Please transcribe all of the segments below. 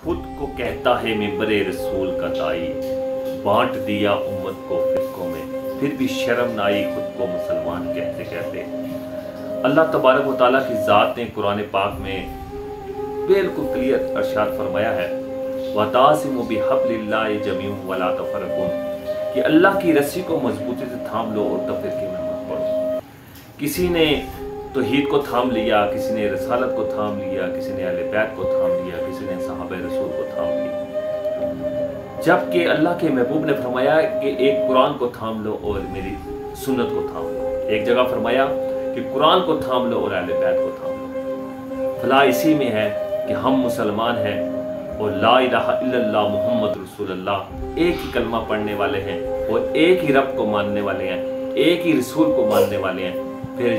खुद को कहता है मिंबरे रसूल का दाई, बांट दिया उम्मत को फिरकों में, फिर भी शर्म न आई खुद को मुसलमान कहते कहते। अल्लाह तबारक व तआला की ज़ात ने कुरान पाक में बिल्कुल क्लियर इरशाद फरमाया है, वतासिमु बिहब्लिल्लाहि जमीअन वला तफरकुन, कि अल्लाह की रस्सी को मजबूती से थाम लो और तफरीके में मत पड़ो। किसी ने तौहीद को थाम लिया, किसी ने रसालत को थाम लिया, किसी ने अहले बैत को थाम लिया, किसी ने सहाबे रसूल को थाम लिया, जबकि अल्लाह के महबूब ने फरमाया कि एक कुरान को थाम लो और मेरी सुन्नत को थाम लो। एक जगह फरमाया कि कुरान को थाम लो और अहले बैत को थाम लो। फला इसी में है कि हम मुसलमान हैं और ला इलाहा इल्लल्लाह मुहम्मद रसूलुल्लाह एक ही कलमा पढ़ने वाले हैं और एक ही रब को मानने वाले हैं, एक ही रसूल को मानने वाले हैं। फिर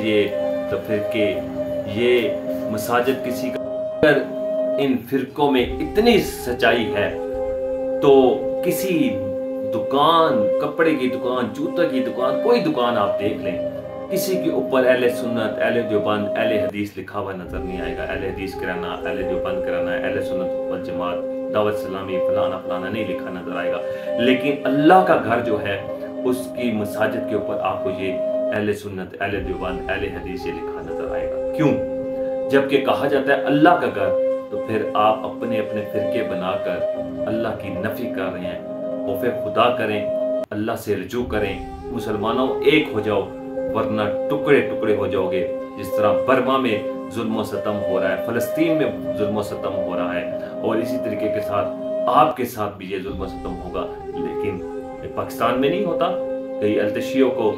ये मसाजिद किसी का, अगर इन फिरकों में इतनी सच्चाई है तो किसी दुकान, कपड़े की दुकान, जूते की दुकान, कोई दुकान आप देख लें, किसी के ऊपर अहले सुन्नत, अहले देवबंद, अहले हदीस लिखा हुआ नजर नहीं आएगा। अहले हदीस कराना, अहले देवबंद कराना, अहले सुन्नत वल जमात, दावत इस्लामी, फलाना फलाना नहीं लिखा नजर आएगा। लेकिन अल्लाह का घर जो है उसकी मसाजिद के ऊपर आपको ये अहले सुन्नत, अहले देवबंद, अहले हदीस ये लिखा नजर आएगा। क्यों? जबकि कहा जाता है अल्लाह का घर, तो फिर आप अपने अपने फिरके बनाकर अल्लाह की नफी कर रहे हैं। खौफ खुदा करें, अल्लाह से रजू करें, मुसलमानों एक हो जाओ, वरना टुकड़े टुकड़े हो जाओगे। जिस तरह बर्मा में जुल्म सतम हो रहा है, फलस्तीन में जुल्म सतम हो रहा है, और इसी तरीके के साथ आपके साथ भी ये जुल्म सतम होगा। लेकिन ये पाकिस्तान में नहीं होता। कई अल्तशियों को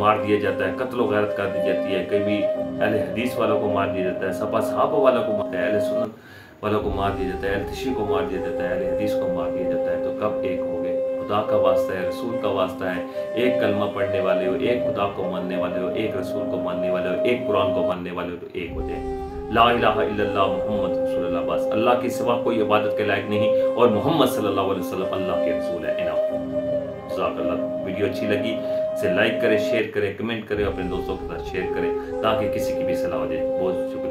मार दिया जाता है, कत्ल व गैरत कर दी जाती है, कभी अहले हदीस वालों को मार दिया जाता है, सपा सहाबा वालों को मारता है, अहले सुन्नत वालों को मार दिया जाता है, अल्तशी को मार दिया जाता है, अहले हदीस को मार दिया जाता है। तो कब एक हो गए? खुदा का वास्ता है, रसूल का वास्ता है, एक कलमा पढ़ने वाले हो, एक खुदा को मानने वाले हो, एक रसूल को मानने वाले हो, एक कुरान को मानने वाले हो, तो एक हो जाए। ला इलाहा इल्लल्लाह मुहम्मद रसूलुल्लाह, बस अल्लाह के सिवा कोई इबादत के लायक नहीं, और मोहम्मद सल्लल्लाहु अलैहि वसल्लम अल्लाह के रसूल है। वीडियो अच्छी लगी इसे लाइक करें, शेयर करें, कमेंट करें, अपने दोस्तों के साथ शेयर करें ताकि किसी की भी सलाह हो जाए। बहुत शुक्रिया।